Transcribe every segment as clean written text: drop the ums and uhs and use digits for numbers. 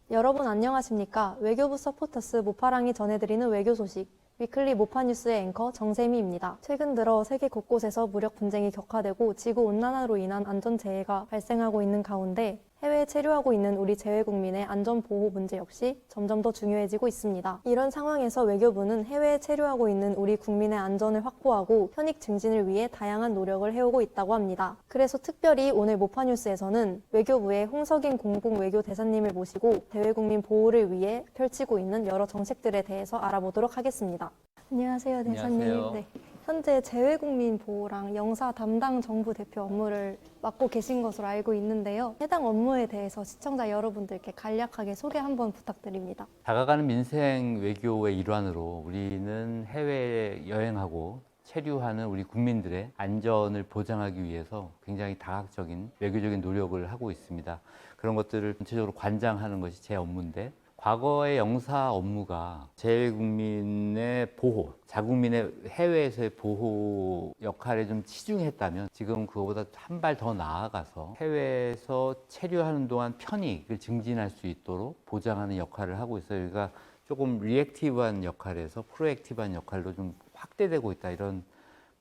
여러분 안녕하십니까? 외교부 서포터스 모파랑이 전해드리는 외교 소식 위클리 모파뉴스의 앵커 정세미입니다. 최근 들어 세계 곳곳에서 무력 분쟁이 격화되고 지구온난화로 인한 안전재해가 발생하고 있는 가운데 해외에 체류하고 있는 우리 재외국민의 안전보호 문제 역시 점점 더 중요해지고 있습니다. 이런 상황에서 외교부는 해외에 체류하고 있는 우리 국민의 안전을 확보하고 현익 증진을 위해 다양한 노력을 해오고 있다고 합니다. 그래서 특별히 오늘 모파뉴스에서는 외교부의 홍석인 공공외교대사님을 모시고 재외국민 보호를 위해 펼치고 있는 여러 정책들에 대해서 알아보도록 하겠습니다. 안녕하세요, 대사님. 안녕하세요. 네. 현재 재외국민 보호랑 영사 담당 정부 대표 업무를 맡고 계신 것으로 알고 있는데요. 해당 업무에 대해서 시청자 여러분들께 간략하게 소개 한번 부탁드립니다. 다가가는 민생 외교의 일환으로 우리는 해외 여행하고 체류하는 우리 국민들의 안전을 보장하기 위해서 굉장히 다각적인 외교적인 노력을 하고 있습니다. 그런 것들을 전체적으로 관장하는 것이 제 업무인데, 과거의 영사 업무가 재외국민의 보호, 자국민의 해외에서의 보호 역할에 좀 치중했다면 지금 그거보다 한 발 더 나아가서 해외에서 체류하는 동안 편익을 증진할 수 있도록 보장하는 역할을 하고 있어요. 그러니까 조금 리액티브한 역할에서 프로액티브한 역할로 좀 확대되고 있다, 이런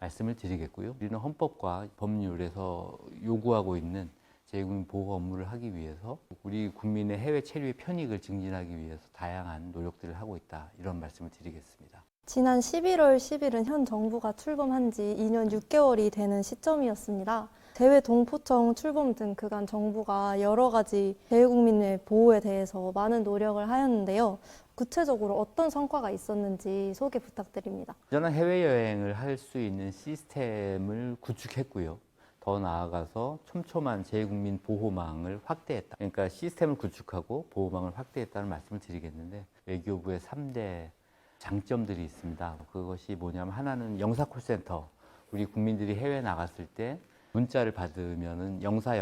말씀을 드리겠고요. 우리는 헌법과 법률에서 요구하고 있는 재외국민 보호 업무를 하기 위해서 우리 국민의 해외 체류의 편익을 증진하기 위해서 다양한 노력들을 하고 있다, 이런 말씀을 드리겠습니다. 지난 11월 10일은 현 정부가 출범한 지 2년 6개월이 되는 시점이었습니다. 재외 동포청 출범 등 그간 정부가 여러 가지 재외국민의 보호에 대해서 많은 노력을 하였는데요. 구체적으로 어떤 성과가 있었는지 소개 부탁드립니다. 저는 해외여행을 할 수 있는 시스템을 구축했고요. 더 나아가서 촘촘한 재외국민 보호망을 확대했다. 그러니까 시스템을 구축하고 보호망을 확대했다는 말씀을 드리겠는데, 외교부의 3대 장점들이 있습니다. 그것이 뭐냐면, 하나는 영사 콜센터. 우리 국민들이 해외에 나갔을 때 문자를 받으면은 영사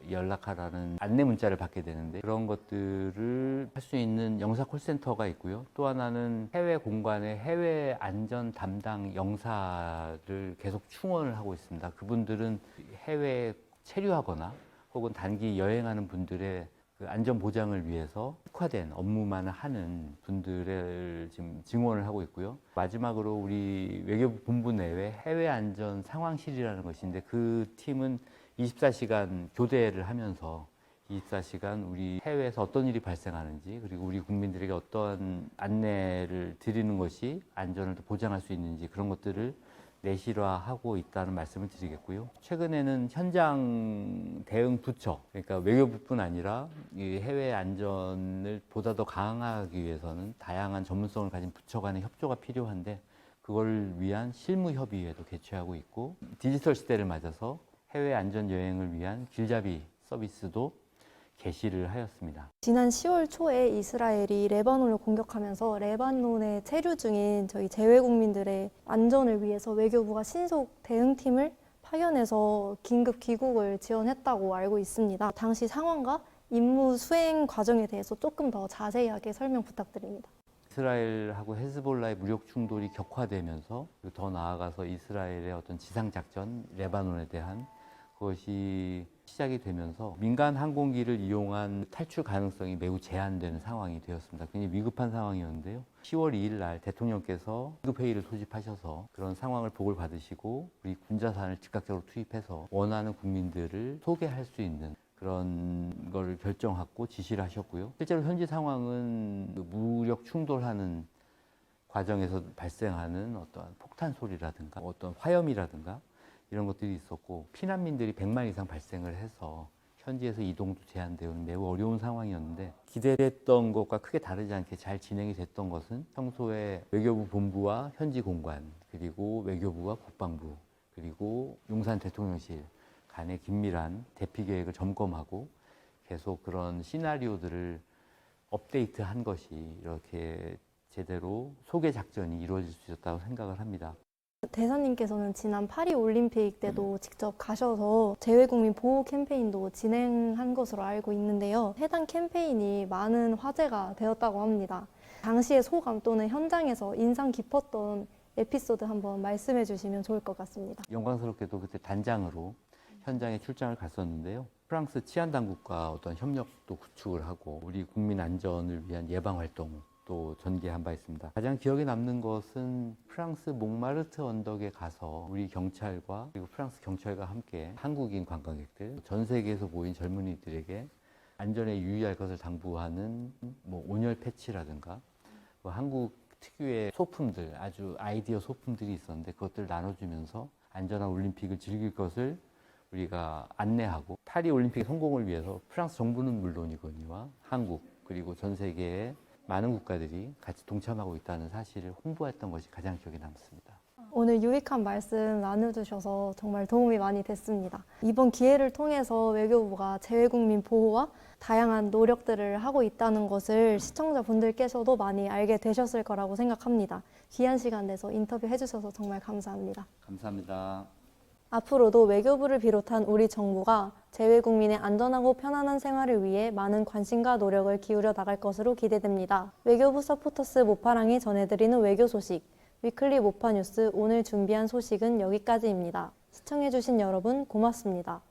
연락하라는 안내 문자를 받게 되는데, 그런 것들을 할 수 있는 영사 콜센터가 있고요. 또 하나는 해외 공간에 해외 안전 담당 영사를 계속 충원을 하고 있습니다. 그분들은 해외에 체류하거나 혹은 단기 여행하는 분들의 그 안전 보장을 위해서 특화된 업무만 하는 분들을 지금 증원을 하고 있고요. 마지막으로 우리 외교부 본부 내에 해외 안전 상황실이라는 것인데, 그 팀은 24시간 교대를 하면서 24시간 우리 해외에서 어떤 일이 발생하는지, 그리고 우리 국민들에게 어떠한 안내를 드리는 것이 안전을 더 보장할 수 있는지, 그런 것들을 내실화하고 있다는 말씀을 드리겠고요. 최근에는 현장 대응 부처, 그러니까 외교부뿐 아니라 이 해외 안전을 보다 더 강화하기 위해서는 다양한 전문성을 가진 부처 간의 협조가 필요한데, 그걸 위한 실무협의회도 개최하고 있고, 디지털 시대를 맞아서 해외 안전 여행을 위한 길잡이 서비스도 개시를 하였습니다. 지난 10월 초에 이스라엘이 레바논을 공격하면서 레바논에 체류 중인 저희 재외국민들의 안전을 위해서 외교부가 신속 대응팀을 파견해서 긴급 귀국을 지원했다고 알고 있습니다. 당시 상황과 임무 수행 과정에 대해서 조금 더 자세하게 설명 부탁드립니다. 이스라엘하고 헤즈볼라의 무력 충돌이 격화되면서, 더 나아가서 이스라엘의 어떤 지상작전, 레바논에 대한 그것이 시작이 되면서 민간 항공기를 이용한 탈출 가능성이 매우 제한되는 상황이 되었습니다. 굉장히 위급한 상황이었는데요. 10월 2일 날 대통령께서 긴급회의를 소집하셔서 그런 상황을 보고를 받으시고, 우리 군자산을 즉각적으로 투입해서 원하는 국민들을 소개할 수 있는 그런 걸 결정하고 지시를 하셨고요. 실제로 현지 상황은 무력 충돌하는 과정에서 발생하는 어떤 폭탄 소리라든가 어떤 화염이라든가 이런 것들이 있었고, 피난민들이 100만 이상 발생을 해서 현지에서 이동도 제한되는 매우 어려운 상황이었는데, 기대했던 것과 크게 다르지 않게 잘 진행이 됐던 것은 평소에 외교부 본부와 현지 공관, 그리고 외교부와 국방부, 그리고 용산 대통령실 간의 긴밀한 대피 계획을 점검하고 계속 그런 시나리오들을 업데이트한 것이 이렇게 제대로 소개 작전이 이루어질 수 있었다고 생각을 합니다. 대사님께서는 지난 파리 올림픽 때도 직접 가셔서 재외국민 보호 캠페인도 진행한 것으로 알고 있는데요. 해당 캠페인이 많은 화제가 되었다고 합니다. 당시의 소감 또는 현장에서 인상 깊었던 에피소드 한번 말씀해 주시면 좋을 것 같습니다. 영광스럽게도 그때 단장으로 현장에 출장을 갔었는데요. 프랑스 치안 당국과 어떤 협력도 구축을 하고 우리 국민 안전을 위한 예방 활동도 전개한 바 있습니다. 가장 기억에 남는 것은 프랑스 몽마르트 언덕에 가서 우리 경찰과 그리고 프랑스 경찰과 함께 한국인 관광객들, 전 세계에서 모인 젊은이들에게 안전에 유의할 것을 당부하는 뭐 온열 패치라든가 한국 특유의 소품들, 아주 아이디어 소품들이 있었는데 그것들을 나눠주면서 안전한 올림픽을 즐길 것을 우리가 안내하고 파리 올림픽 성공을 위해서 프랑스 정부는 물론이거니와 한국 그리고 전 세계의 많은 국가들이 같이 동참하고 있다는 사실을 홍보했던 것이 가장 기억에 남습니다. 오늘 유익한 말씀 나눠주셔서 정말 도움이 많이 됐습니다. 이번 기회를 통해서 외교부가 재외국민 보호와 다양한 노력들을 하고 있다는 것을 시청자분들께서도 많이 알게 되셨을 거라고 생각합니다. 귀한 시간 내서 인터뷰 해주셔서 정말 감사합니다. 감사합니다. 앞으로도 외교부를 비롯한 우리 정부가 재외국민의 안전하고 편안한 생활을 위해 많은 관심과 노력을 기울여 나갈 것으로 기대됩니다. 외교부 서포터스 모파랑이 전해드리는 외교 소식, 위클리 모파 뉴스 오늘 준비한 소식은 여기까지입니다. 시청해주신 여러분 고맙습니다.